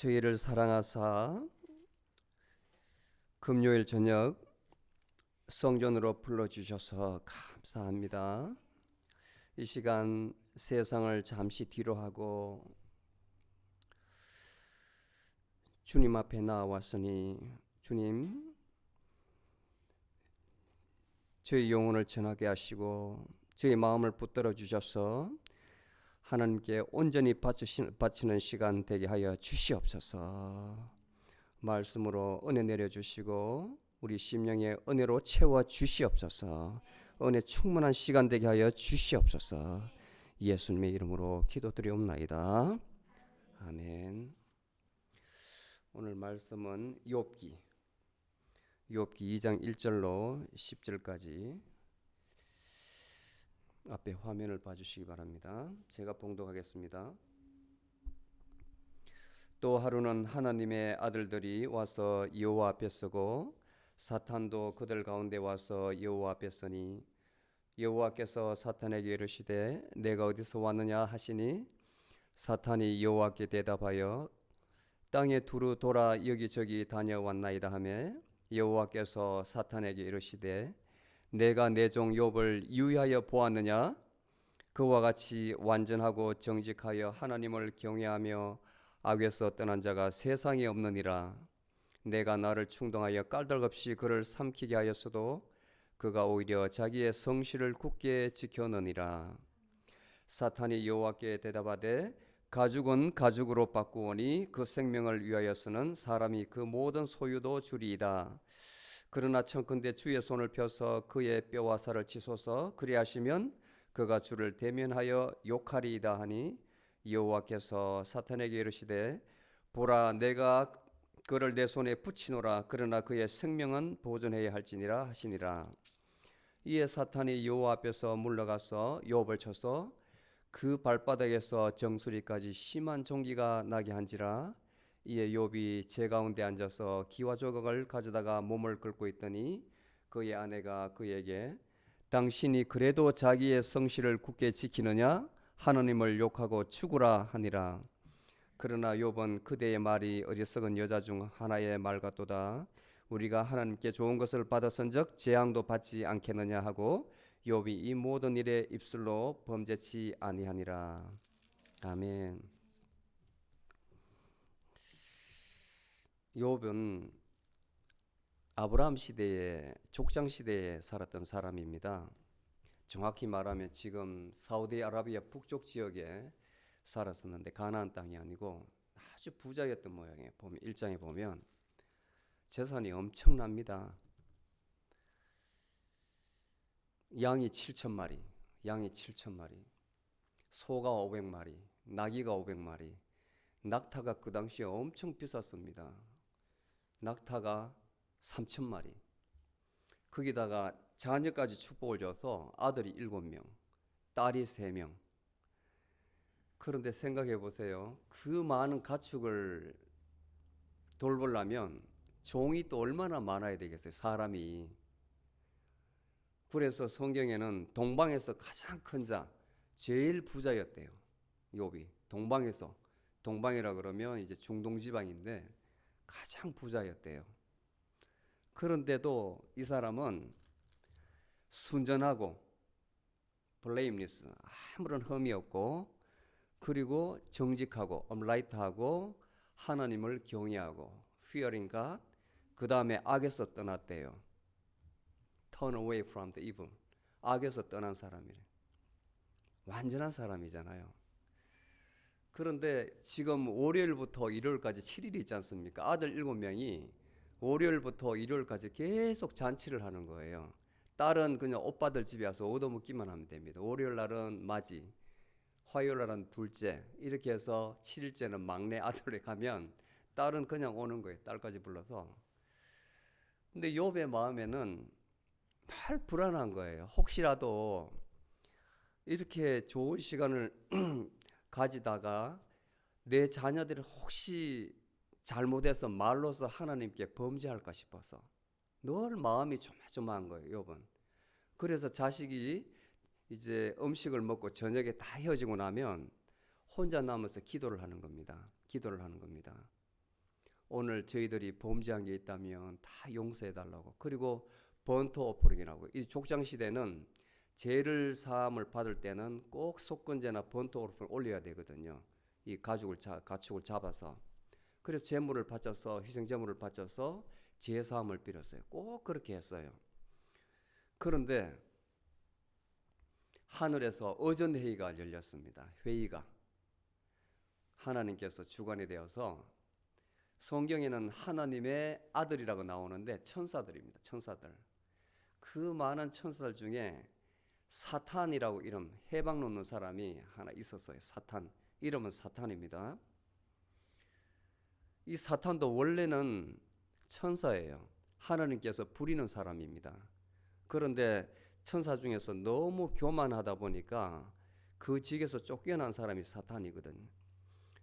저희를 사랑하사 금요일 저녁 성전으로 불러주셔서 감사합니다. 이 시간 세상을 잠시 뒤로 하고 주님 앞에 나왔으니 주님, 저희 영혼을 전하게 하시고 저희 마음을 붙들어 주셔서 하나님께 온전히 바치는 시간 되게 하여 주시옵소서. 말씀으로 은혜 내려주시고 우리 심령의 은혜로 채워 주시옵소서. 은혜 충만한 시간 되게 하여 주시옵소서. 예수님의 이름으로 기도드리옵나이다. 아멘. 오늘 말씀은 욥기 2장 1절로 10절까지 앞에 화면을 봐주시기 바랍니다. 제가 봉독하겠습니다. 또 하루는 하나님의 아들들이 와서 여호와 앞에 서고 사탄도 그들 가운데 와서 여호와 앞에 서니 여호와께서 사탄에게 이르시되 내가 어디서 왔느냐 하시니 사탄이 여호와께 대답하여 땅에 두루 돌아 여기저기 다녀왔나이다 하며 여호와께서 사탄에게 이르시되 내가 내 종 욥을 유의하여 보았느냐? 그와 같이 완전하고 정직하여 하나님을 경외하며 악에서 떠난 자가 세상에 없느니라. 내가 나를 충동하여 깔달없이 그를 삼키게 하였어도 그가 오히려 자기의 성실을 굳게 지켜느니라. 사탄이 여호와께 대답하되 가죽은 가죽으로 바꾸오니 그 생명을 위하여서는 사람이 그 모든 소유도 주리이다. 그러나 청컨대 주의 손을 펴서 그의 뼈와 살을 치소서. 그리하시면 그가 주를 대면하여 욕하리이다 하니 여호와께서 사탄에게 이르시되 보라, 내가 그를 내 손에 붙이노라. 그러나 그의 생명은 보존해야 할지니라 하시니라. 이에 사탄이 여호와 앞에서 물러가서 욥을 쳐서 그 발바닥에서 정수리까지 심한 종기가 나게 한지라. 이에 욥이 제 가운데 앉아서 기와 조각을 가져다가 몸을 긁고 있더니 그의 아내가 그에게 당신이 그래도 자기의 성실을 굳게 지키느냐? 하나님을 욕하고 죽으라 하니라. 그러나 욥은 그대의 말이 어리석은 여자 중 하나의 말 같도다. 우리가 하나님께 좋은 것을 받았은즉 재앙도 받지 않겠느냐 하고 욥이 이 모든 일에 입술로 범죄치 아니하니라. 아멘. 욥은 아브라함 시대에 족장 시대에 살았던 사람입니다. 정확히 말하면 지금 사우디아라비아 북쪽 지역에 살았었는데 가나안 땅이 아니고 아주 부자였던 모양이에요. 보면 1장에 보면 재산이 엄청납니다. 양이 7,000마리, 소가 500마리, 나귀가 500마리, 낙타가 그 당시에 엄청 비쌌습니다. 낙타가 3,000마리. 거기다가 자녀까지 축복을 줘서 아들이 7명, 딸이 3명. 그런데 생각해 보세요. 그 많은 가축을 돌보려면 종이 또 얼마나 많아야 되겠어요, 사람이. 그래서 성경에는 동방에서 가장 큰 자, 제일 부자였대요, 욥이. 동방이라 그러면 이제 중동 지방인데 가장 부자였대요. 그런데도 이 사람은 순전하고 블레임리스, 아무런 흠이 없고, 그리고 정직하고 업라이트하고 하나님을 경외하고 fearing God, 그 다음에 악에서 떠났대요. Turn away from the evil. 악에서 떠난 사람이래. 완전한 사람이잖아요. 그런데 지금 월요일부터 일요일까지 7일이 있지 않습니까? 아들 7명이 월요일부터 일요일까지 계속 잔치를 하는 거예요. 딸은 그냥 오빠들 집에 와서 얻어먹기만 하면 됩니다. 월요일 날은 맞이, 화요일 날은 둘째, 이렇게 해서 7일째는 막내 아들에 가면 딸은 그냥 오는 거예요. 딸까지 불러서. 근데 욥의 마음에는 늘 불안한 거예요. 혹시라도 이렇게 좋은 시간을 가지다가 내 자녀들이 혹시 잘못해서 말로서 하나님께 범죄할까 싶어서 늘 마음이 조마조마한 거예요, 욥은. 그래서 자식이 이제 음식을 먹고 저녁에 다 헤어지고 나면 혼자 남아서 기도를 하는 겁니다. 오늘 저희들이 범죄한 게 있다면 다 용서해 달라고. 그리고 번트 오퍼링이라고. 이 족장 시대는 죄를 사함을 받을 때는 꼭 속건제나 번트 오퍼링을 올려야 되거든요. 이 가축을 잡아서. 그래서 제물을 바쳐서 희생 제물을 바쳐서 죄 사함을 빌었어요. 꼭 그렇게 했어요. 그런데 하늘에서 어전 회의가 열렸습니다. 회의가 하나님께서 주관이 되어서 성경에는 하나님의 아들이라고 나오는데 천사들입니다. 천사들. 그 많은 천사들 중에 사탄이라고 이름 해방 놓는 사람이 하나 있었어요. 사탄. 이름은 사탄입니다. 이 사탄도 원래는 천사예요. 하나님께서 부리는 사람입니다. 그런데 천사 중에서 너무 교만하다 보니까 그 직에서 쫓겨난 사람이 사탄이거든요.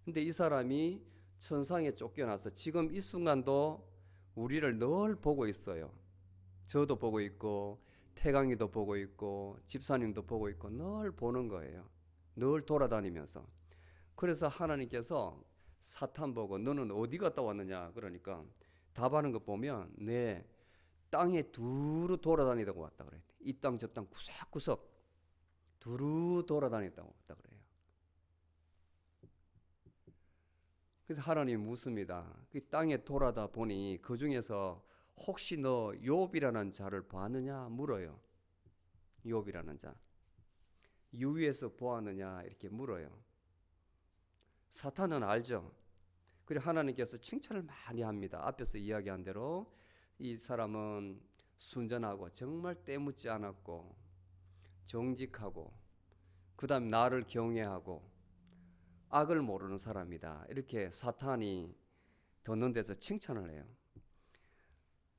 근데 이 사람이 천상에 쫓겨나서 지금 이 순간도 우리를 늘 보고 있어요. 저도 보고 있고 태강이도 보고 있고 집사님도 보고 있고 늘 보는 거예요. 늘 돌아다니면서. 그래서 하나님께서 사탄 보고 너는 어디 갔다 왔느냐 그러니까 답하는 거 보면 네 땅에 두루 돌아다니다가 왔다 그래요. 이 땅 저 땅 구석구석 두루 돌아다녔다고 왔다 그래요. 그래서 하나님이 묻습니다. 그 땅에 돌아다 보니 그 중에서 혹시 너 욥이라는 자를 봤느냐 물어요. 욥이라는 자 유위에서 보았느냐 이렇게 물어요. 사탄은 알죠. 그리고 하나님께서 칭찬을 많이 합니다. 앞에서 이야기한 대로 이 사람은 순전하고 정말 때묻지 않았고 정직하고 그 다음 나를 경외하고 악을 모르는 사람이다. 이렇게 사탄이 듣는 데서 칭찬을 해요.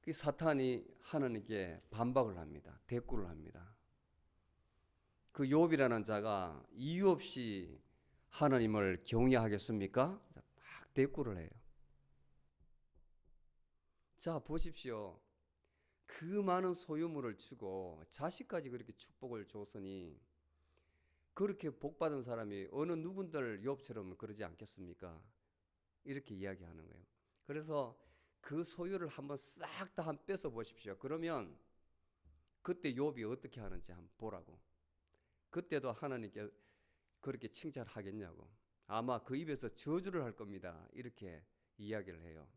그 사탄이 하나님께 반박을 합니다. 대꾸를 합니다. 그 욥이라는 자가 이유 없이 하나님을 경외하겠습니까? 딱 대꾸를 해요. 자 보십시오. 그 많은 소유물을 주고 자식까지 그렇게 축복을 줬으니 그렇게 복받은 사람이 어느 누군들 욥처럼 그러지 않겠습니까? 이렇게 이야기하는 거예요. 그래서 그 소유를 한번 싹 다 한번 뺏어 보십시오. 그러면 그때 욥이 어떻게 하는지 한번 보라고. 그때도 하나님께 그렇게 칭찬하겠냐고. 아마 그 입에서 저주를 할 겁니다. 이렇게 이야기를 해요.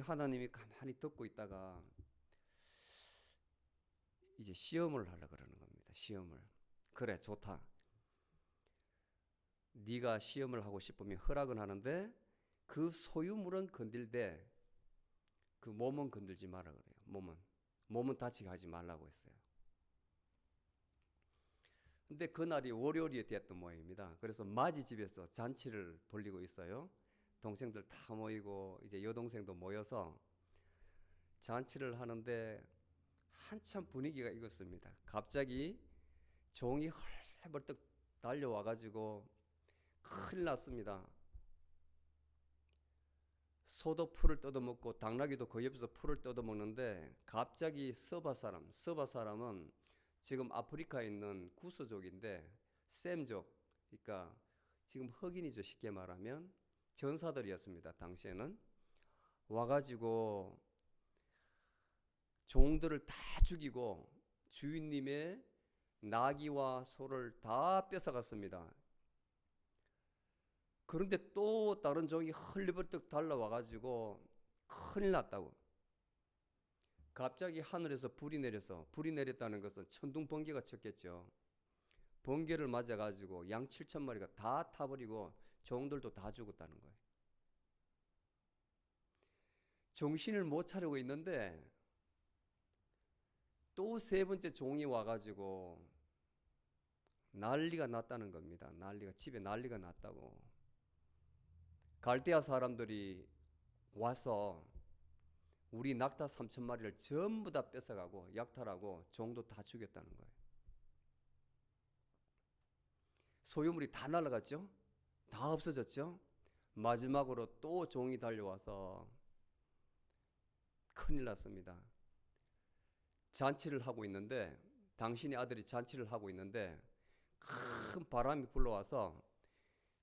하나님이 가만히 듣고 있다가 이제 시험을 하려고 그러는 겁니다. 시험을. 그래 좋다. 네가 시험을 하고 싶으면 허락은 하는데 그 소유물은 건들되 그 몸은 건들지 마라 그래요. 몸은 다치게 하지 말라고 했어요. 근데 그날이 월요일이 됐던 모양입니다. 그래서 맞이 집에서 잔치를 벌리고 있어요. 동생들 다 모이고 이제 여동생도 모여서 잔치를 하는데 한참 분위기가 익었습니다. 갑자기 종이 헐레벌떡 달려와가지고 큰일 났습니다. 소도 풀을 뜯어먹고 당나귀도 그 옆에서 풀을 뜯어먹는데 갑자기 서바 사람은 지금 아프리카에 있는 구스족인데 셈족, 그러니까 지금 흑인이죠. 쉽게 말하면 전사들이었습니다. 당시에는 와가지고 종들을 다 죽이고 주인님의 나귀와 소를 다 뺏어갔습니다. 그런데 또 다른 종이 헐리벌떡 달려와가지고 큰일 났다고. 갑자기 하늘에서 불이 내렸다는 것은 천둥 번개가 쳤겠죠. 번개를 맞아가지고 양 7,000마리가 다 타버리고 종들도 다 죽었다는 거예요. 정신을 못 차리고 있는데 또 세 번째 종이 와가지고 난리가 났다는 겁니다. 집에 난리가 났다고. 갈대아 사람들이 와서 우리 낙타 3,000마리를 전부 다 뺏어가고 약탈하고 종도 다 죽였다는 거예요. 소유물이 다 날아갔죠? 다 없어졌죠? 마지막으로 또 종이 달려와서 큰일 났습니다. 잔치를 하고 있는데 당신의 아들이 잔치를 하고 있는데 큰 바람이 불러와서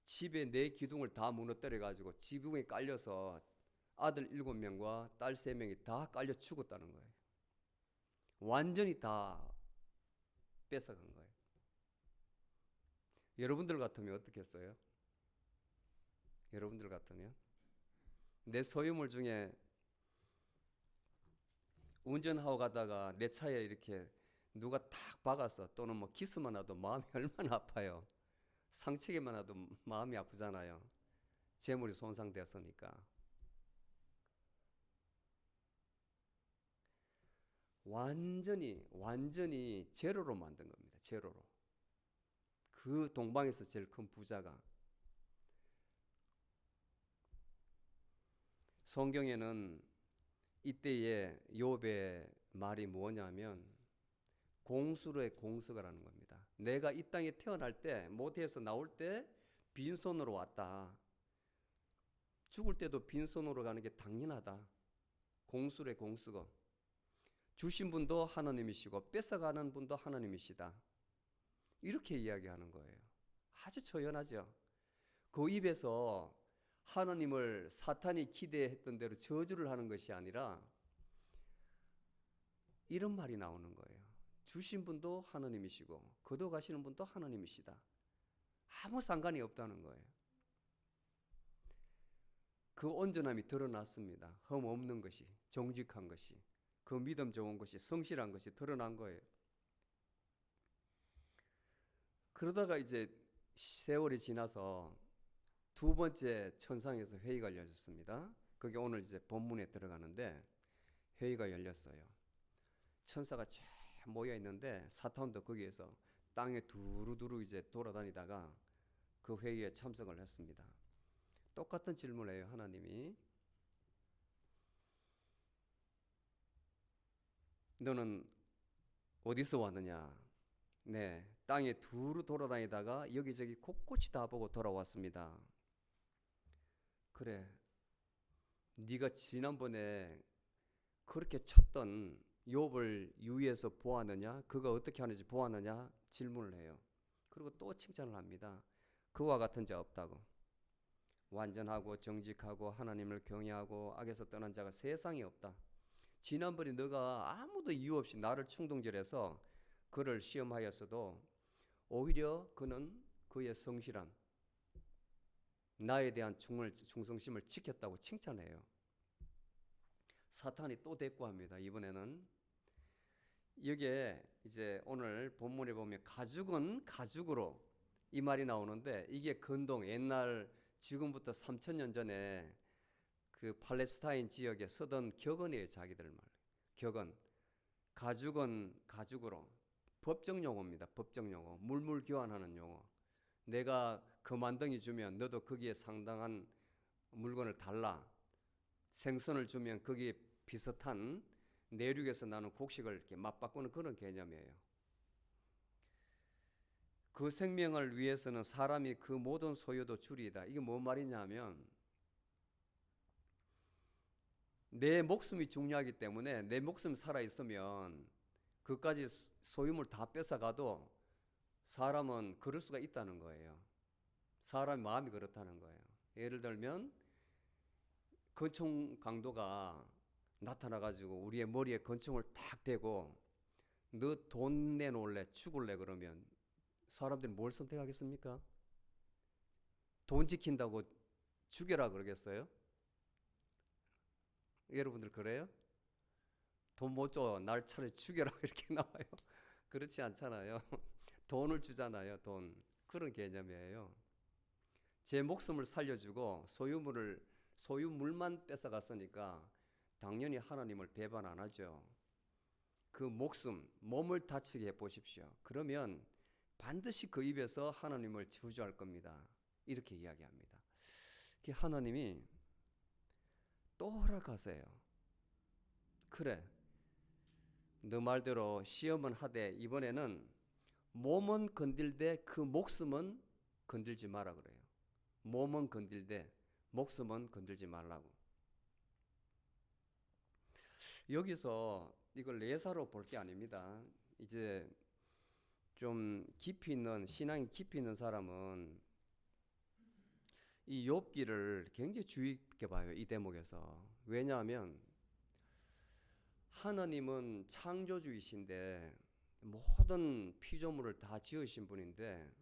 집에 내 기둥을 다 무너뜨려 가지고 지붕에 깔려서 아들 7명과 딸 3명이 다 깔려 죽었다는 거예요. 완전히 다 뺏어간 거예요. 여러분들 같으면 어떻겠어요? 여러분들 같으면 내 소유물 중에 운전하고 가다가 내 차에 이렇게 누가 탁 박아서 또는 뭐 기스만 하도 마음이 얼마나 아파요. 상치기만 하도 마음이 아프잖아요. 재물이 손상되었으니까. 완전히 제로로 만든 겁니다. 제로로. 그 동방에서 제일 큰 부자가. 성경에는 이때의 욥의 말이 뭐냐면 공수로의 공수가라는 겁니다. 내가 이 땅에 태어날 때 모태에서 나올 때 빈손으로 왔다. 죽을 때도 빈손으로 가는 게 당연하다. 공수로의 공수거. 주신 분도 하나님이시고 뺏어가는 분도 하나님이시다. 이렇게 이야기하는 거예요. 아주 초연하죠. 그 입에서 하나님을 사탄이 기대했던 대로 저주를 하는 것이 아니라 이런 말이 나오는 거예요. 주신 분도 하나님이시고 거둬가시는 분도 하나님이시다. 아무 상관이 없다는 거예요. 그 온전함이 드러났습니다. 흠 없는 것이, 정직한 것이, 그 믿음 좋은 것이, 성실한 것이 드러난 거예요. 그러다가 이제 세월이 지나서 두 번째 천상에서 회의가 열렸습니다. 그게 오늘 이제 본문에 들어가는데 회의가 열렸어요. 천사가 쫙 모여 있는데 사탄도 거기에서 땅에 두루두루 이제 돌아다니다가 그 회의에 참석을 했습니다. 똑같은 질문을 해요. 하나님이 너는 어디서 왔느냐? 네, 땅에 두루 돌아다니다가 여기저기 곳곳이 다 보고 돌아왔습니다. 그래, 네가 지난번에 그렇게 쳤던 욥을 유의해서 보았느냐? 그가 어떻게 하는지 보았느냐? 질문을 해요. 그리고 또 칭찬을 합니다. 그와 같은 자 없다고. 완전하고 정직하고 하나님을 경외하고 악에서 떠난 자가 세상에 없다. 지난번에 너가 아무도 이유 없이 나를 충동질해서 그를 시험하였어도 오히려 그는 그의 성실함, 나에 대한 충성심을 지켰다고 칭찬해요. 사탄이 또 대꾸합니다. 이번에는 여기에 이제 오늘 본문에 보면 가죽은 가죽으로 이 말이 나오는데 이게 근동 옛날 지금부터 3000년 전에 그 팔레스타인 지역에 쓰던 격언이에요. 자기들 말. 격언. 가죽은 가죽으로. 법정 용어입니다. 법정 용어. 물물 교환하는 용어. 내가 금한덩이 주면 너도 거기에 상당한 물건을 달라. 생선을 주면 거기에 비슷한 내륙에서 나는 곡식을 이렇게 맞바꾸는 그런 개념이에요. 그 생명을 위해서는 사람이 그 모든 소유도 줄이다. 이게 뭔 말이냐면 내 목숨이 중요하기 때문에 내 목숨이 살아있으면 그까지 소유물 다 뺏어가도 사람은 그럴 수가 있다는 거예요. 사람 마음이 그렇다는 거예요. 예를 들면 권총 강도가 나타나가지고 우리의 머리에 권총을 탁 대고 너 돈 내놓을래 죽을래 그러면 사람들이 뭘 선택하겠습니까? 돈 지킨다고 죽여라 그러겠어요? 여러분들 그래요? 돈 못 줘 날 차라리 죽여라 이렇게 나와요. 그렇지 않잖아요. 돈을 주잖아요. 돈. 그런 개념이에요. 제 목숨을 살려주고 소유물만 뺏어갔으니까 당연히 하나님을 배반 안 하죠. 그 목숨, 몸을 다치게 해보십시오. 그러면 반드시 그 입에서 하나님을 저주할 겁니다. 이렇게 이야기합니다. 하나님이 또 허락하세요. 그래, 너 말대로 시험은 하되 이번에는 몸은 건들되 그 목숨은 건들지 마라 그래요. 몸은 건들되 목숨은 건들지 말라고. 여기서 이걸 예사로 볼 게 아닙니다. 이제 좀 깊이 있는 신앙이 깊이 있는 사람은 이 욥기를 굉장히 주의 깊게 봐요. 이 대목에서. 왜냐하면 하나님은 창조주이신데 모든 피조물을 다 지으신 분인데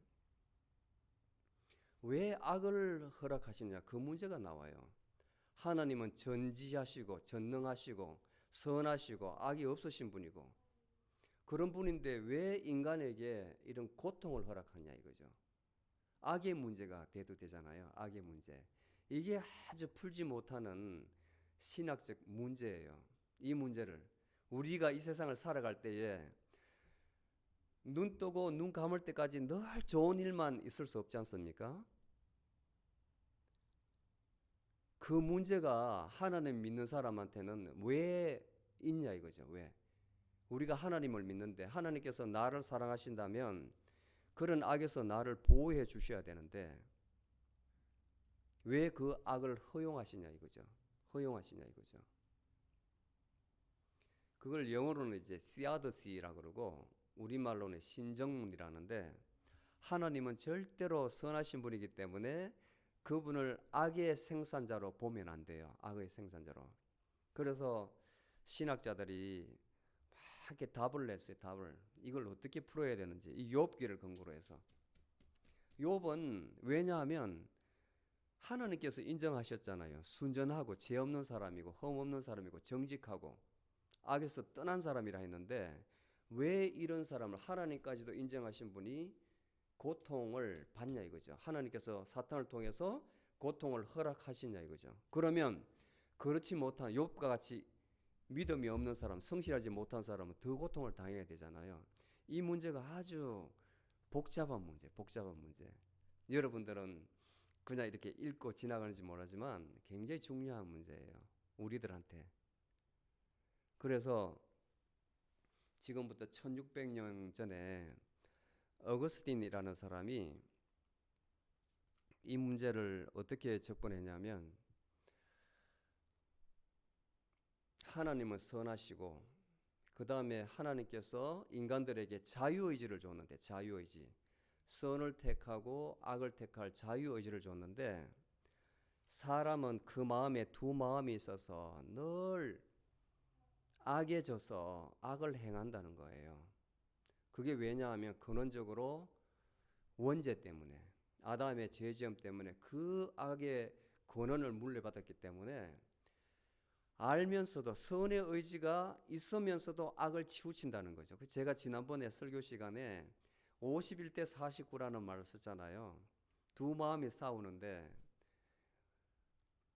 왜 악을 허락하시느냐, 그 문제가 나와요. 하나님은 전지하시고 전능하시고 선하시고 악이 없으신 분이고 그런 분인데 왜 인간에게 이런 고통을 허락하냐 이거죠. 악의 문제가 대두되잖아요. 악의 문제. 이게 아주 풀지 못하는 신학적 문제예요. 이 문제를 우리가 이 세상을 살아갈 때에 눈 뜨고 눈 감을 때까지 늘 좋은 일만 있을 수 없지 않습니까? 그 문제가 하나님 믿는 사람한테는 왜 있냐 이거죠. 왜? 우리가 하나님을 믿는데 하나님께서 나를 사랑하신다면 그런 악에서 나를 보호해 주셔야 되는데 왜 그 악을 허용하시냐 이거죠. 허용하시냐 이거죠. 그걸 영어로는 이제 theodicy라고 그러고 우리말로는 신정문이라는데 하나님은 절대로 선하신 분이기 때문에 그분을 악의 생산자로 보면 안 돼요. 악의 생산자로. 그래서 신학자들이 막 이렇게 답을 냈어요. 답을. 이걸 어떻게 풀어야 되는지. 이 욥기를 근거로 해서. 욥은 왜냐하면 하나님께서 인정하셨잖아요. 순전하고 죄 없는 사람이고 흠 없는 사람이고 정직하고 악에서 떠난 사람이라 했는데 왜 이런 사람을 하나님까지도 인정하신 분이 고통을 받냐 이거죠. 하나님께서 사탄을 통해서 고통을 허락하시냐 이거죠. 그러면 그렇지 못한 욥과 같이 믿음이 없는 사람, 성실하지 못한 사람은 더 고통을 당해야 되잖아요. 이 문제가 아주 복잡한 문제, 복잡한 문제. 여러분들은 그냥 이렇게 읽고 지나가는지 모르지만 굉장히 중요한 문제예요. 우리들한테. 그래서 지금부터 1600년 전에 어거스틴이라는 사람이 이 문제를 어떻게 접근했냐면 하나님은 선하시고 그 다음에 하나님께서 인간들에게 자유의지를 줬는데 자유의지 선을 택하고 악을 택할 자유의지를 줬는데 사람은 그 마음에 두 마음이 있어서 늘 악에 져서 악을 행한다는 거예요. 그게 왜냐하면 근원적으로 원죄 때문에 아담의 죄지음 때문에 그 악의 권한을 물려받았기 때문에 알면서도 선의 의지가 있으면서도 악을 치우친다는 거죠. 제가 지난번에 설교 시간에 51대 49라는 말을 썼잖아요. 두 마음이 싸우는데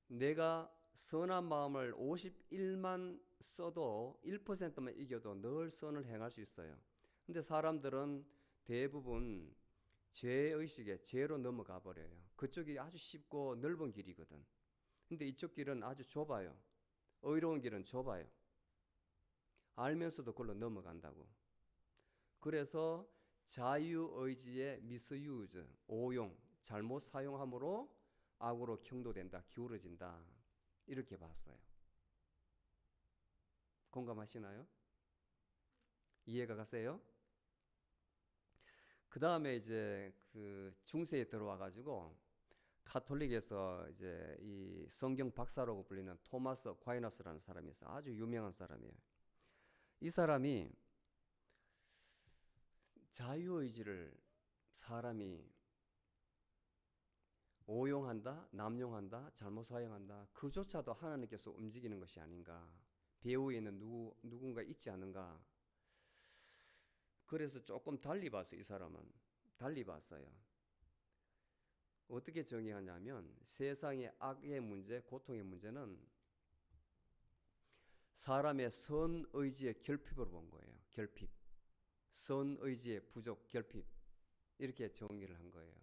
내가 선한 마음을 51만 써도 1%만 이겨도 늘 선을 행할 수 있어요. 근데 사람들은 대부분 죄의식에 죄로 넘어가 버려요. 그쪽이 아주 쉽고 넓은 길이거든. 근데 이쪽 길은 아주 좁아요. 의로운 길은 좁아요. 알면서도 그걸로 넘어간다고. 그래서 자유의지의 미스유즈, 오용, 잘못 사용함으로 악으로 경도된다, 기울어진다. 이렇게 봤어요. 공감하시나요? 이해가 가세요? 그 다음에 이제 그 중세에 들어와 가지고 가톨릭에서 이제 이 성경 박사라고 불리는 토마스 어콰이너스라는 사람이 있어요. 아주 유명한 사람이에요. 이 사람이 자유의지를 사람이 오용한다, 남용한다, 잘못 사용한다. 그조차도 하나님께서 움직이는 것이 아닌가. 배후에 있는 누군가 있지 않은가. 그래서 조금 달리 봤어요. 이 사람은 달리 봤어요. 어떻게 정의하냐면 세상의 악의 문제, 고통의 문제는 사람의 선의지의 결핍으로 본 거예요. 결핍. 선의지의 부족, 결핍. 이렇게 정의를 한 거예요.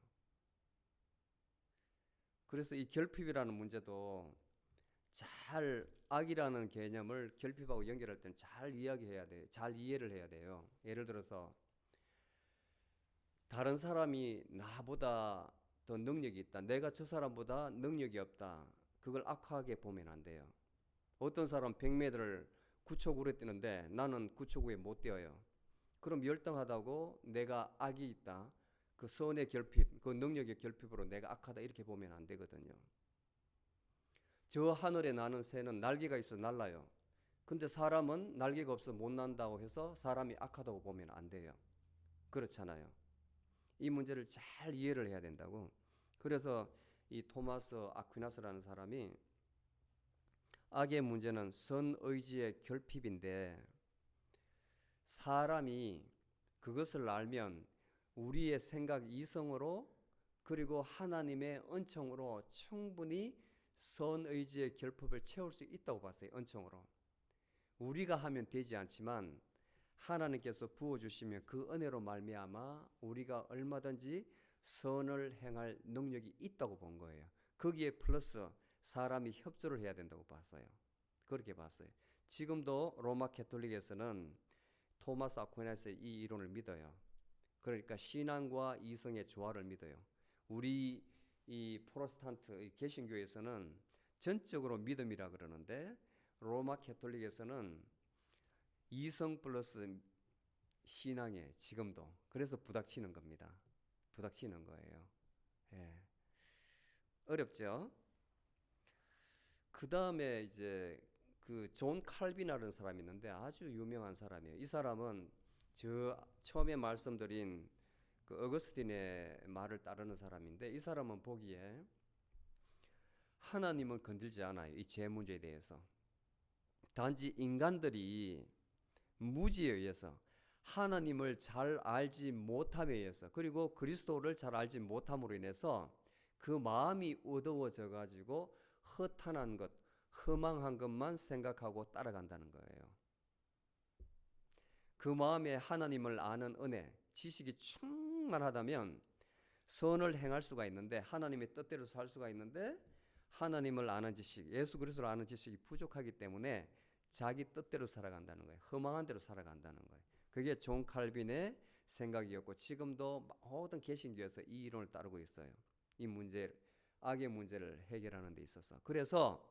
그래서 이 결핍이라는 문제도 잘 악이라는 개념을 결핍하고 연결할 때는 잘 이야기해야 돼요. 잘 이해를 해야 돼요. 예를 들어서 다른 사람이 나보다 더 능력이 있다. 내가 저 사람보다 능력이 없다. 그걸 악하게 보면 안 돼요. 어떤 사람 100m를 9초 9에 뛰는데 나는 9초 9에 못 뛰어요. 그럼 열등하다고 내가 악이 있다. 그 선의 결핍, 그 능력의 결핍으로 내가 악하다 이렇게 보면 안 되거든요. 저 하늘에 나는 새는 날개가 있어 날라요. 근데 사람은 날개가 없어 못 난다고 해서 사람이 악하다고 보면 안 돼요. 그렇잖아요. 이 문제를 잘 이해를 해야 된다고. 그래서 이 토마스 아퀴나스라는 사람이 악의 문제는 선의지의 결핍인데 사람이 그것을 알면 우리의 생각 이성으로 그리고 하나님의 은총으로 충분히 선의지의 결핍을 채울 수 있다고 봤어요. 은총으로. 우리가 하면 되지 않지만 하나님께서 부어주시면 그 은혜로 말미암아 우리가 얼마든지 선을 행할 능력이 있다고 본 거예요. 거기에 플러스 사람이 협조를 해야 된다고 봤어요. 그렇게 봤어요. 지금도 로마 캐톨릭에서는 토마스 아퀴나스의 이 이론을 믿어요. 그러니까 신앙과 이성의 조화를 믿어요. 우리 이 프로테스탄트 개신교에서는 전적으로 믿음이라 그러는데 로마 캐톨릭에서는 이성 플러스 신앙에 지금도 그래서 부닥치는 겁니다. 부닥치는 거예요. 예. 어렵죠? 그 다음에 이제 그 존 칼빈이라는 사람이 있는데 아주 유명한 사람이에요. 이 사람은 저 처음에 말씀드린 그 어거스틴의 말을 따르는 사람인데 이 사람은 보기에 하나님은 건들지 않아요. 이 죄 문제에 대해서. 단지 인간들이 무지에 의해서 하나님을 잘 알지 못함에 의해서 그리고 그리스도를 잘 알지 못함으로 인해서 그 마음이 어두워져 가지고 허탄한 것, 허망한 것만 생각하고 따라간다는 거예요. 그 마음에 하나님을 아는 은혜, 지식이 충만하다면 선을 행할 수가 있는데 하나님의 뜻대로 살 수가 있는데 하나님을 아는 지식, 예수 그리스도를 아는 지식이 부족하기 때문에 자기 뜻대로 살아간다는 거예요. 허망한 대로 살아간다는 거예요. 그게 존 칼빈의 생각이었고 지금도 모든 개신교에서 이 이론을 따르고 있어요. 이 문제, 악의 문제를 해결하는 데 있어서. 그래서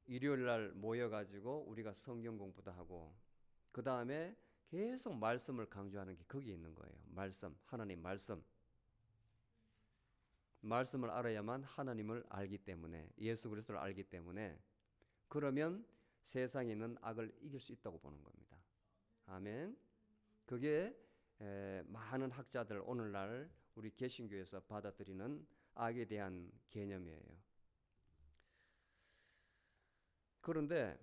일요일 날 모여가지고 우리가 성경 공부도 하고 그 다음에 계속 말씀을 강조하는 게 거기에 있는 거예요. 말씀, 하나님 말씀. 말씀을 알아야만 하나님을 알기 때문에 예수 그리스도를 알기 때문에 그러면 세상에 있는 악을 이길 수 있다고 보는 겁니다. 아멘. 그게 많은 학자들 오늘날 우리 개신교에서 받아들이는 악에 대한 개념이에요. 그런데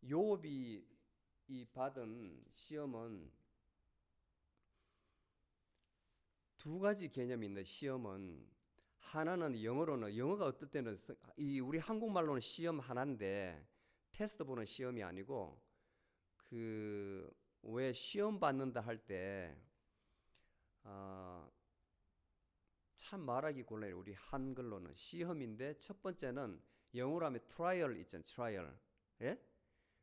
욥이 이 받은 시험은 두 가지 개념이 있는데 시험은 하나는 영어로는 영어가 어떨 때는 이 우리 한국말로는 시험 하나인데 테스트 보는 시험이 아니고 그 왜 시험 받는다 할 때 참 말하기 곤란해요. 우리 한글로는 시험인데 첫 번째는 영어로 하면 트라이얼 있잖아요. 트라이얼. 예?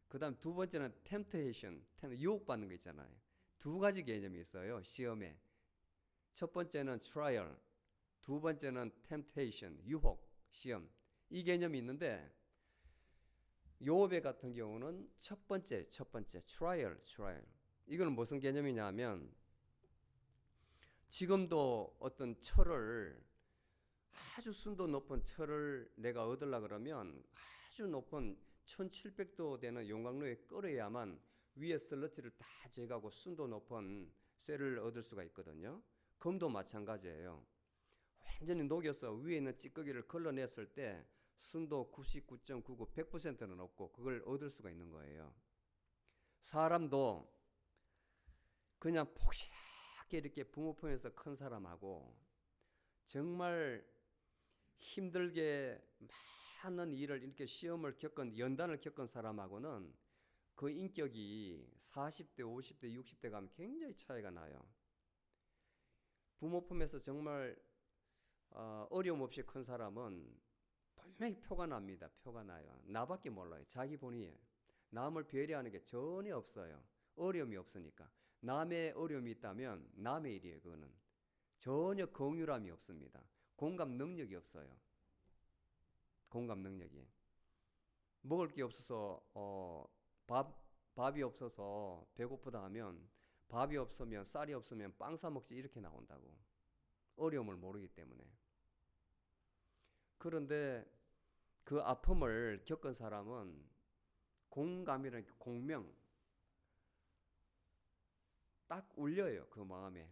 그다음 두 번째는 템프테이션, 유혹받는 거 있잖아요. 두 가지 개념이 있어요. 시험에. 첫 번째는 트라이얼, 두 번째는 템프테이션, 유혹, 시험. 이 개념이 있는데 욥의 같은 경우는 첫 번째, 트라이얼. 이거는 무슨 개념이냐면 지금도 어떤 철을 아주 순도 높은 철을 내가 얻으려 그러면 아주 높은 1700도 되는 용광로에 끓여야만 위에 슬러지를 다 제거하고 순도 높은 쇠를 얻을 수가 있거든요. 금도 마찬가지예요. 완전히 녹여서 위에 있는 찌꺼기를 걸러냈을 때 순도 99.99, 100%는 없고 그걸 얻을 수가 있는 거예요. 사람도 그냥 폭실하게 이렇게 부모품에서 큰 사람하고 정말 힘들게 많은 일을 이렇게 시험을 겪은 연단을 겪은 사람하고는 그 인격이 40대, 50대, 60대 가면 굉장히 차이가 나요. 부모 품에서 정말 어려움 없이 큰 사람은 분명히 표가 납니다. 표가 나요. 나밖에 몰라요. 자기 본인이에요. 남을 배려하는 게 전혀 없어요. 어려움이 없으니까. 남의 어려움이 있다면 남의 일이에요. 그거는 전혀 긍휼함이 없습니다. 공감 능력이 없어요. 공감 능력이. 먹을 게 없어서 밥이 없어서 배고프다 하면 밥이 없으면 쌀이 없으면 빵 사 먹지 이렇게 나온다고. 어려움을 모르기 때문에. 그런데 그 아픔을 겪은 사람은 공감이라는 공명 딱 울려요. 그 마음에.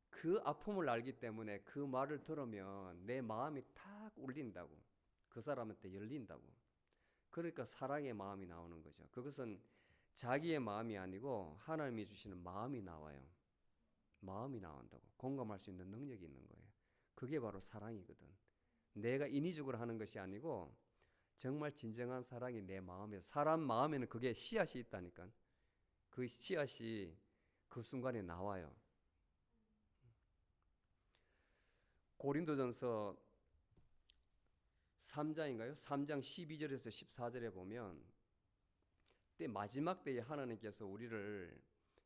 그 아픔을 알기 때문에 그 말을 들으면 내 마음이 탁 울린다고. 그 사람한테 열린다고. 그러니까 사랑의 마음이 나오는 거죠. 그것은 자기의 마음이 아니고 하나님이 주시는 마음이 나와요. 마음이 나온다고. 공감할 수 있는 능력이 있는 거예요. 그게 바로 사랑이거든. 내가 인위적으로 하는 것이 아니고 정말 진정한 사랑이 내 마음에, 사람 마음에는 그게 씨앗이 있다니까. 그 씨앗이 그 순간에 나와요. 고린도전서 3장인가요? 3장 12절에서 14절에 보면 때 마지막 때에 하나님께서 우리를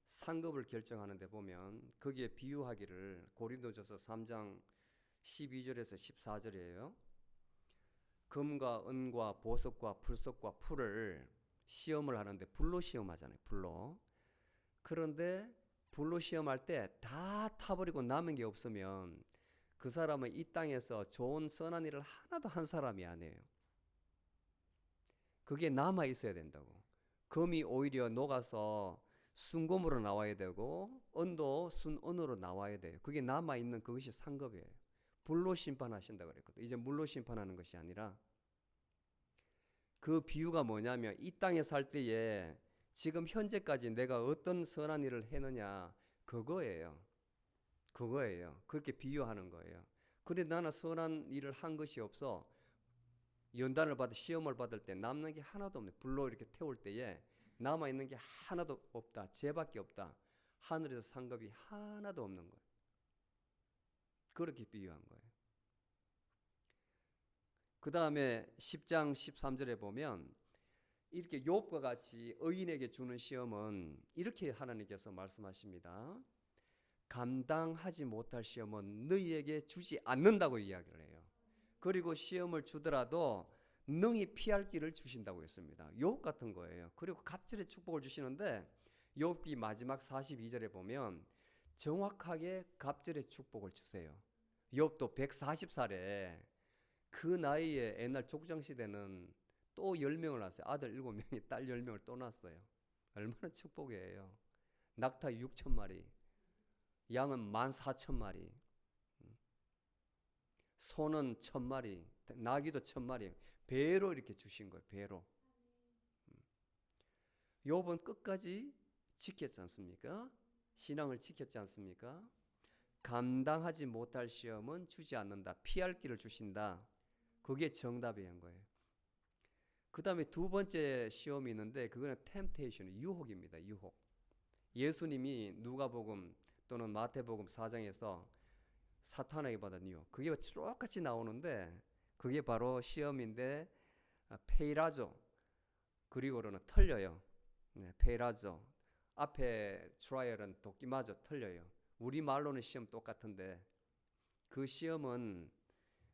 상급을 결정하는 데 보면 거기에 비유하기를 고린도전서 3장 12절에서 14절이에요. 금과 은과 보석과 풀석과 풀을 시험을 하는데 불로 시험하잖아요. 불로. 그런데 불로 시험할 때 다 타버리고 남은 게 없으면 그 사람은 이 땅에서 좋은 선한 일을 하나도 한 사람이 아니에요. 그게 남아 있어야 된다고. 금이 오히려 녹아서 순금으로 나와야 되고 은도 순은으로 나와야 돼요. 그게 남아 있는 그것이 상급이에요. 불로 심판하신다 그랬거든. 이제 물로 심판하는 것이 아니라 그 비유가 뭐냐면 이 땅에 살 때에 지금 현재까지 내가 어떤 선한 일을 했느냐 그거예요. 그거예요. 그렇게 비유하는 거예요. 그런데 나는 선한 일을 한 것이 없어. 연단을 받을 시험을 받을 때 남는 게 하나도 없네. 불로 이렇게 태울 때에 남아 있는 게 하나도 없다. 죄밖에 없다. 하늘에서 상급이 하나도 없는 거예요. 그렇게 비유한 거예요. 그 다음에 10장 13절에 보면 이렇게 욥과 같이 의인에게 주는 시험은 이렇게 하나님께서 말씀하십니다. 감당하지 못할 시험은 너희에게 주지 않는다고 이야기를 해요. 그리고 시험을 주더라도 능히 피할 길을 주신다고 했습니다. 욥 같은 거예요. 그리고 갑절의 축복을 주시는데 욥기 마지막 42절에 보면 정확하게 갑절의 축복을 주세요. 욥도 140살에 그 나이에 옛날 족장시대는 또 10명을 낳았어요. 아들 7명이 딸 10명을 또 낳았어요. 얼마나 축복이에요. 낙타 6,000마리, 양은 14,000마리, 소는 1,000마리, 나귀도 1,000마리, 배로 이렇게 주신 거예요. 배로. 욥은 끝까지 지켰지 않습니까? 신앙을 지켰지 않습니까? 감당하지 못할 시험은 주지 않는다. 피할 길을 주신다. 그게 정답인 거예요. 그 다음에 두 번째 시험이 있는데 그거는 템테이션, 유혹입니다. 유혹. 예수님이 누가복음 또는 마태복음 4장에서 사탄에게 받은 유혹. 그게 똑같이 나오는데 그게 바로 시험인데 페이라조. 그리고는 틀려요. 네, 페이라조. 앞에 트라이얼은 도끼마저 틀려요. 우리 말로는 시험 똑같은데 그 시험은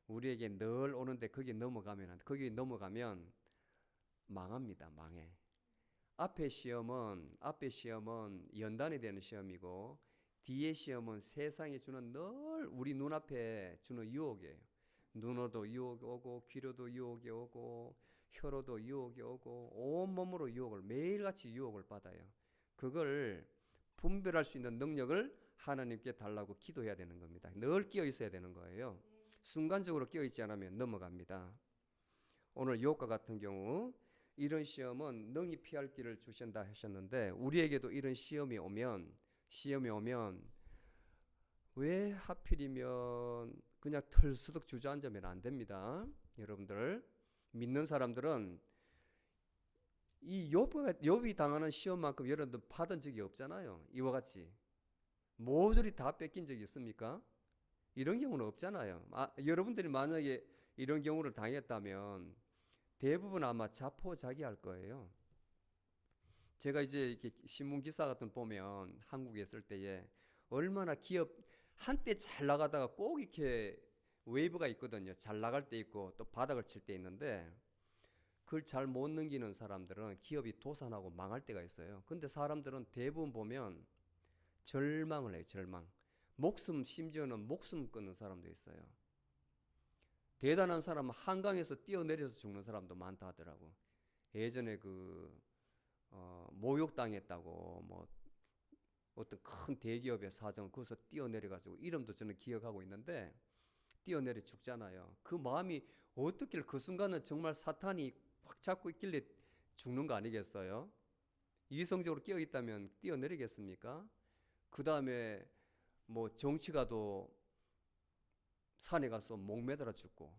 우리에게 늘 오는데 거기 넘어가면 망합니다. 망해. 앞에 시험은 연단이 되는 시험이고 뒤에 시험은 세상이 주는 늘 우리 눈앞에 주는 유혹이에요. 눈으로도 유혹이 오고 귀로도 유혹이 오고 혀로도 유혹이 오고 온몸으로 유혹을 매일같이 유혹을 받아요. 그걸 분별할 수 있는 능력을 하나님께 달라고 기도해야 되는 겁니다. 늘 끼어 있어야 되는 거예요. 순간적으로 끼어 있지 않으면 넘어갑니다. 오늘 유혹과 같은 경우 이런 시험은 능히 피할 길을 주신다 하셨는데 우리에게도 이런 시험이 오면 왜 하필이면 그냥 털수덕 주저앉으면 안 됩니다. 여러분들 믿는 사람들은 이 욥이 당하는 시험만큼 여러분들 받은 적이 없잖아요. 이와 같이 모조리 다 뺏긴 적이 있습니까? 이런 경우는 없잖아요. 여러분들이 만약에 이런 경우를 당했다면 대부분 아마 자포자기할 거예요. 제가 이제 이렇게 신문 기사 같은 보면 한국에 있을 때에 얼마나 기업 한때 잘 나가다가 꼭 이렇게 웨이브가 있거든요. 잘 나갈 때 있고 또 바닥을 칠 때 있는데 그걸 잘 못 넘기는 사람들은 기업이 도산하고 망할 때가 있어요. 근데 사람들은 대부분 보면 절망을 해요. 절망. 목숨, 심지어는 목숨 끊는 사람도 있어요. 대단한 사람은 한강에서 뛰어내려서 죽는 사람도 많다 하더라고. 예전에 모욕당했다고 뭐 어떤 큰 대기업의 사정 거기서 뛰어내려가지고 이름도 저는 기억하고 있는데 뛰어내려 죽잖아요. 그 마음이 어떻게 그 순간은 정말 사탄이 확 잡고 있길래 죽는 거 아니겠어요? 이성적으로 깨어 있다면 뛰어내리겠습니까? 그 다음에 뭐 정치가도 산에 가서 목 매달아 죽고.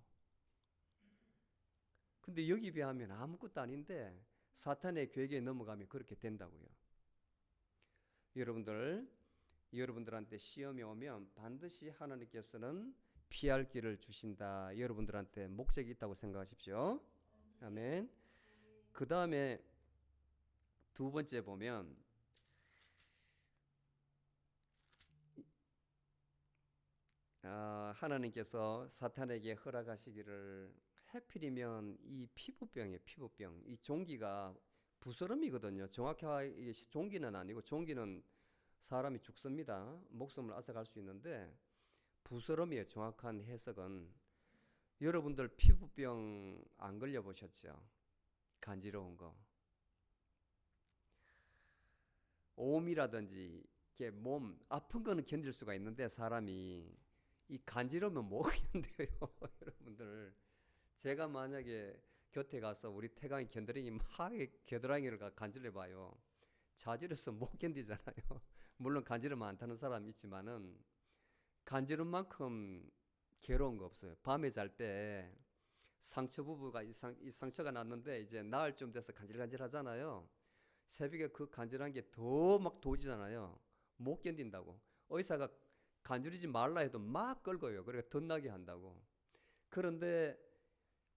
근데 여기 비하면 아무것도 아닌데 사탄의 괴계에 넘어가면 그렇게 된다고요. 여러분들한테 시험이 오면 반드시 하나님께서는 피할 길을 주신다. 여러분들한테 목적이 있다고 생각하십시오. 아멘. 그 다음에 두 번째 보면 하나님께서 사탄에게 허락하시기를 해필이면 이 피부병이에요. 피부병. 이 종기가 부스럼이거든요. 정확하게 종기는 아니고 종기는 사람이 죽습니다. 목숨을 앗아갈 수 있는데 부스럼이에요. 정확한 해석은. 여러분들 피부병 안 걸려보셨죠? 간지러운 거. 오미라든지 이렇게 몸 아픈 거는 견딜 수가 있는데 사람이 이 간지러우면 못 견뎌요. 여러분들 제가 만약에 곁에 가서 우리 태강이 견드랭이 막 겨드랑이를 간질러 봐요. 자질해서 못 견디잖아요. 물론 간지러면 안 타는 사람이 있지만은 간지른 만큼 괴로운 거 없어요. 밤에 잘 때 상처 부부가 이 상처가 났는데 이제 나을 쯤 돼서 간질간질 하잖아요. 새벽에 그 간질한 게 더 막 도지잖아요. 못 견딘다고. 의사가 간지르지 말라 해도 막 긁어요. 그러니까 덧나게 한다고. 그런데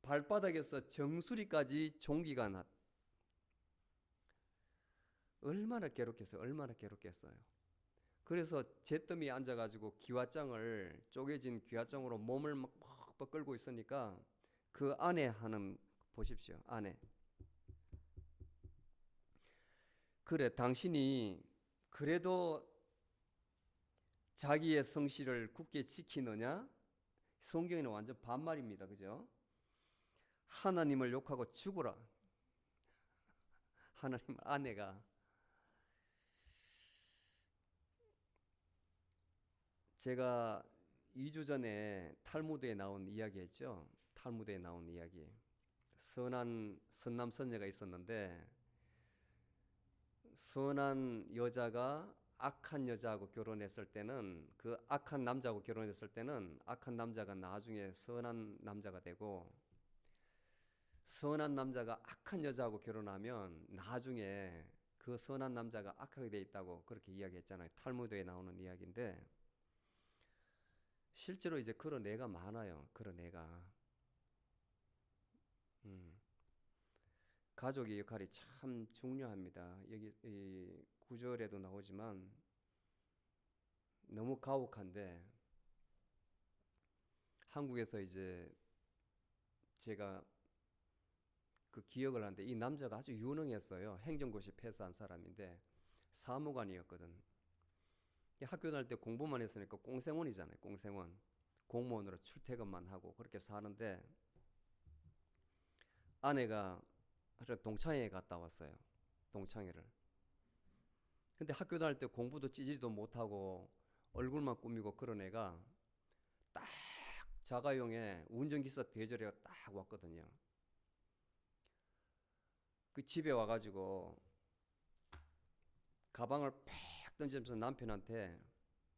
발바닥에서 정수리까지 종기가 얼마나 괴롭겠어요. 얼마나 괴롭겠어요. 그래서 잿더미에 앉아가지고 기와장을 쪼개진 기와장으로 몸을 막 퍽퍽 끌고 있으니까 그 안에 하는 보십시오. 안에. 그래 당신이 그래도 자기의 성실을 굳게 지키느냐? 성경에는 완전 반말입니다. 그죠? 하나님을 욕하고 죽어라. 하나님 아내가 제가 2주 전에 탈무드에 나온 이야기 했죠. 탈무드에 나온 이야기. 선한 선남 선녀가 있었는데 선한 여자가 악한 여자하고 결혼했을 때는 그 악한 남자하고 결혼했을 때는 악한 남자가 나중에 선한 남자가 되고 선한 남자가 악한 여자하고 결혼하면 나중에 그 선한 남자가 악하게 돼 있다고 그렇게 이야기했잖아요. 탈무드에 나오는 이야기인데 실제로 이제 그런 애가 많아요. 그런 애가. 가족의 역할이 참 중요합니다. 여기 이 구절에도 나오지만 너무 가혹한데 한국에서 이제 제가 그 기억을 하는데 이 남자가 아주 유능했어요. 행정고시 패스한 사람인데 사무관이었거든. 학교 다닐 때 공부만 했으니까 꽁생원이잖아요. 꽁생원. 공무원으로 출퇴근만 하고 그렇게 사는데 아내가 동창회에 갔다 왔어요. 동창회를. 근데 학교 다닐 때 공부도 찌질도 못하고 얼굴만 꾸미고 그런 애가 딱 자가용에 운전기사 대절해가 딱 왔거든요. 그 집에 와가지고 가방을 팍 던지면서 남편한테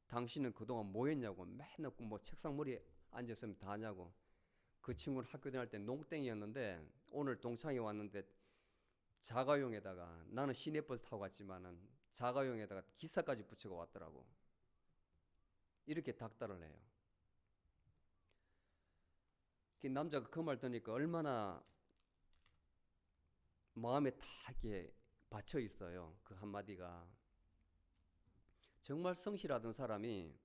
당신은 그동안 뭐 했냐고 맨날 뭐 책상 머리에 앉았으면 다 하냐고. 그 친구는 학교 다닐 때 농땡이였는데 오늘 동창회 왔는데 자가용에다가 나는 시내버스 타고 갔지만은 자가용에다가 기사까지 붙이고 왔더라고. 이렇게 닥달을 해요. 그 남자가 그 말 듣니까 얼마나 마음에 다 이렇게 받쳐 있어요. 그 한마디가. 정말 성실하던 사람이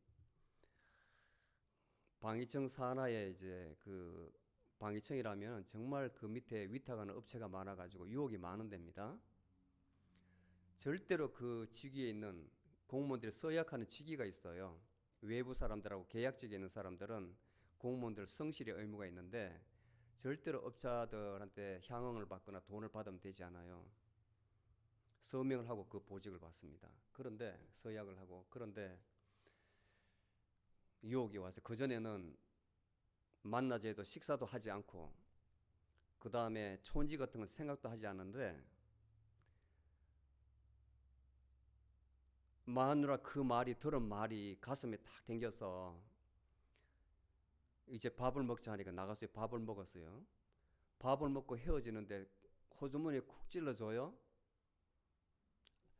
방위청 산하에 이제 그 방위청이라면 정말 그 밑에 위탁하는 업체가 많아가지고 유혹이 많은 데입니다. 절대로 그 직위에 있는 공무원들이 써야 하는 직위가 있어요. 외부 사람들하고 계약직에 있는 사람들은 공무원들 성실의 의무가 있는데 절대로 업자들한테 향응을 받거나 돈을 받으면 되지 않아요. 서명을 하고 그 보직을 받습니다. 그런데 서약을 하고 그런데 유혹이 와서 그전에는 만나자 해도 식사도 하지 않고 그 다음에 촌지 같은 건 생각도 하지 않는데 마누라 그 말이 들은 말이 가슴에 탁 땡겨서 이제 밥을 먹자 하니까 나가서 밥을 먹었어요. 밥을 먹고 헤어지는데 호주머니에 쿡 찔러줘요.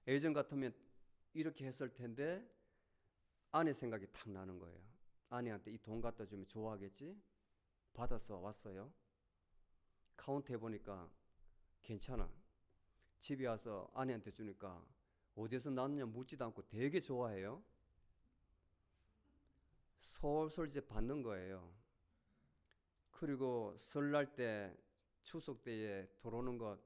예전 같으면 이렇게 했을 텐데 아내 생각이 탁 나는 거예요. 아내한테 이 돈 갖다 주면 좋아하겠지? 받아서 왔어요. 카운트 해보니까 괜찮아. 집에 와서 아내한테 주니까 어디서 났느냐 묻지도 않고 되게 좋아해요. 솔솔 이제 받는 거예요. 그리고 설날 때 추석 때에 들어오는 것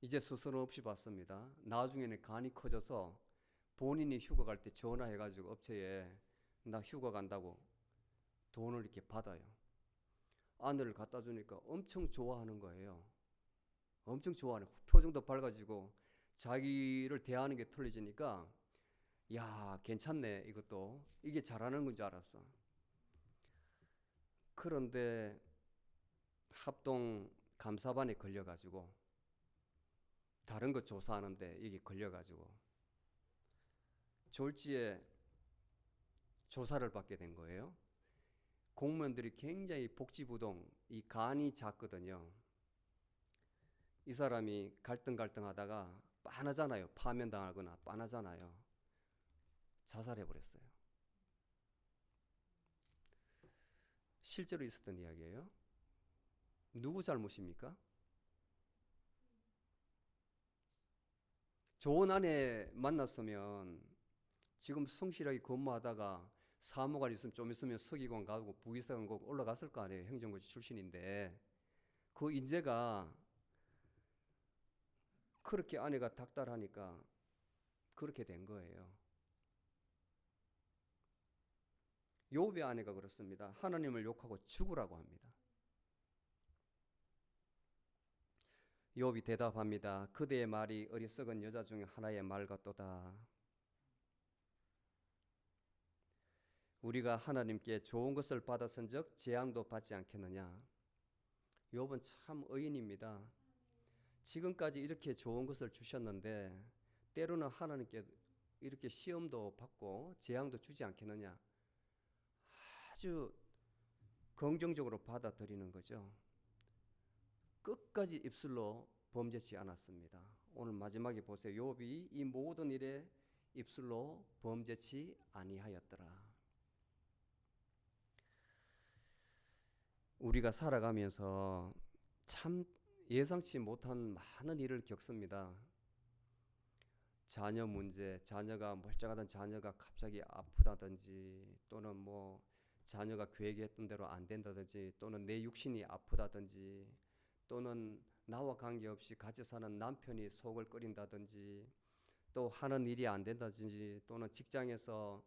이제 스스럼 없이 받습니다. 나중에는 간이 커져서 본인이 휴가 갈 때 전화해가지고 업체에 나 휴가 간다고 돈을 이렇게 받아요. 아내를 갖다 주니까 엄청 좋아하는 거예요. 엄청 좋아하는 표정도 밝아지고 자기를 대하는 게 틀려지니까 야 괜찮네 이것도 이게 잘하는 건 줄 알았어. 그런데 합동 감사반에 걸려가지고 다른 거 조사하는데 이게 걸려가지고 졸지에 조사를 받게 된 거예요. 공무원들이 굉장히 복지부동 이 간이 작거든요. 이 사람이 갈등하다가 빤하잖아요. 파면당하거나 빤하잖아요. 자살해버렸어요. 실제로 있었던 이야기예요. 누구 잘못입니까? 좋은 아내 만났으면 지금 성실하게 근무하다가 사무관 있으면 좀 있으면 서기관 가고 부의사관 가고 올라갔을 거 아니에요. 행정고시 출신인데 그 인재가 그렇게 아내가 닥달하니까 그렇게 된 거예요. 욥의 아내가 그렇습니다. 하나님을 욕하고 죽으라고 합니다. 욥이 대답합니다. 그대의 말이 어리석은 여자 중 하나의 말 같도다. 우리가 하나님께 좋은 것을 받았은즉 재앙도 받지 않겠느냐. 욥은 참 의인입니다. 지금까지 이렇게 좋은 것을 주셨는데 때로는 하나님께 이렇게 시험도 받고 재앙도 주지 않겠느냐. 아주 긍정적으로 받아들이는 거죠. 끝까지 입술로 범죄치 않았습니다. 오늘 마지막에 보세요. 욥이 이 모든 일에 입술로 범죄치 아니하였더라. 우리가 살아가면서 참 예상치 못한 많은 일을 겪습니다. 자녀 문제, 자녀가 멀쩡하던 자녀가 갑자기 아프다든지 또는 뭐 자녀가 계획했던 대로 안 된다든지 또는 내 육신이 아프다든지 또는 나와 관계없이 같이 사는 남편이 속을 끓인다든지 또 하는 일이 안 된다든지 또는 직장에서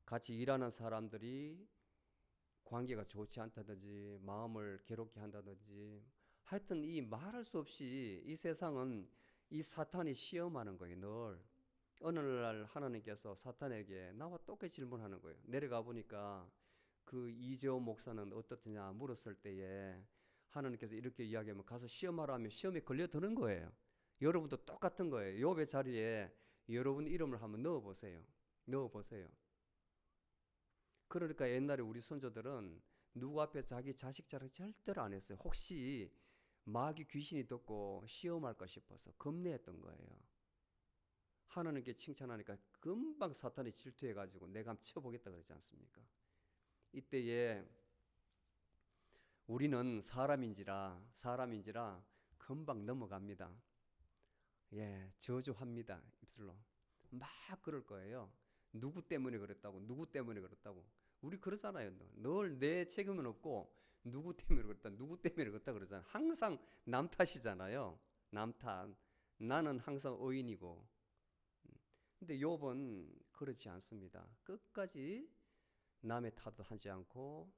같이 일하는 사람들이 관계가 좋지 않다든지 마음을 괴롭게 한다든지 하여튼 이 말할 수 없이 이 세상은 이 사탄이 시험하는 거예요. 늘 어느 날 하나님께서 사탄에게 나와 똑같이 질문하는 거예요. 내려가 보니까 그 이재호 목사는 어떻느냐 물었을 때에 하나님께서 이렇게 이야기하면 가서 시험하라 하면 시험에 걸려드는 거예요. 여러분도 똑같은 거예요. 욥의 자리에 여러분 이름을 한번 넣어보세요. 넣어보세요. 그러니까 옛날에 우리 선조들은 누구 앞에 자기 자식 자랑 절대로 안 했어요. 혹시 마귀 귀신이 듣고 시험할까 싶어서 겁내했던 거예요. 하나님께 칭찬하니까 금방 사탄이 질투해가지고 내가 한번 쳐보겠다 그러지 않습니까? 이때에 우리는 사람인지라 금방 넘어갑니다. 예, 저주합니다. 입술로 막 그럴 거예요. 누구 때문에 그랬다고 누구 때문에 그랬다고 우리 그러잖아요. 늘 내 책임은 없고 누구 때문에 그랬다 누구 때문에 그랬다 그러잖아요. 항상 남 탓이잖아요. 남 탓. 나는 항상 의인이고 근데 욥은 그렇지 않습니다. 끝까지 남의 탓하지 않고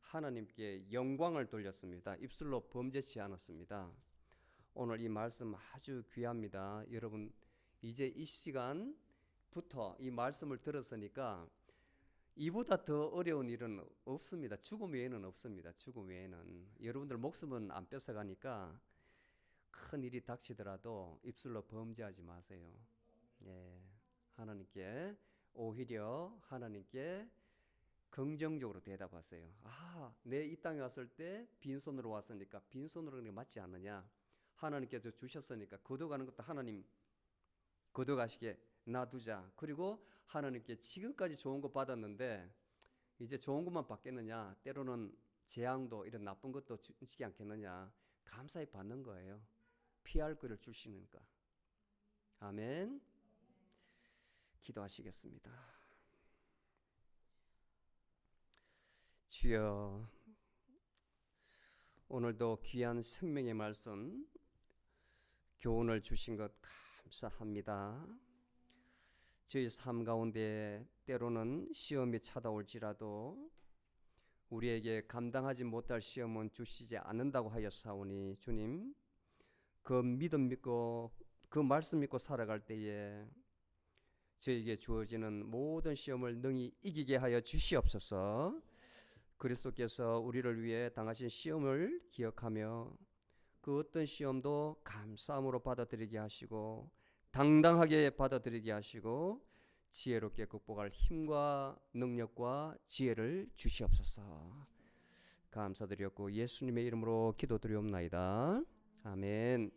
하나님께 영광을 돌렸습니다. 입술로 범죄치 않았습니다. 오늘 이 말씀 아주 귀합니다. 여러분 이제 이 시간부터 이 말씀을 들었으니까 이보다 더 어려운 일은 없습니다. 죽음 외에는 없습니다. 죽음 외에는. 여러분들 목숨은 안 뺏어가니까 큰 일이 닥치더라도 입술로 범죄하지 마세요. 예, 하나님께 오히려 하나님께 긍정적으로 대답하세요. 아, 내 이 땅에 왔을 때 빈손으로 왔으니까 빈손으로 가는 게 맞지 않느냐? 하나님께서 주셨으니까 거둬가는 것도 하나님 거둬가시게 놔두자. 그리고 하나님께 지금까지 좋은 거 받았는데 이제 좋은 것만 받겠느냐? 때로는 재앙도 이런 나쁜 것도 주시지 않겠느냐? 감사히 받는 거예요. 피할 거를 주시니까. 아멘. 기도하시겠습니다. 주여, 오늘도 귀한 생명의 말씀 교훈을 주신 것 감사합니다. 저희 삶 가운데 때로는 시험이 찾아올지라도 우리에게 감당하지 못할 시험은 주시지 않는다고 하였사오니 주님, 그 믿음 믿고 그 말씀 믿고 살아갈 때에 저에게 주어지는 모든 시험을 능히 이기게 하여 주시옵소서. 그리스도께서 우리를 위해 당하신 시험을 기억하며 그 어떤 시험도 감사함으로 받아들이게 하시고 당당하게 받아들이게 하시고 지혜롭게 극복할 힘과 능력과 지혜를 주시옵소서. 감사드렸고 예수님의 이름으로 기도드리옵나이다. 아멘.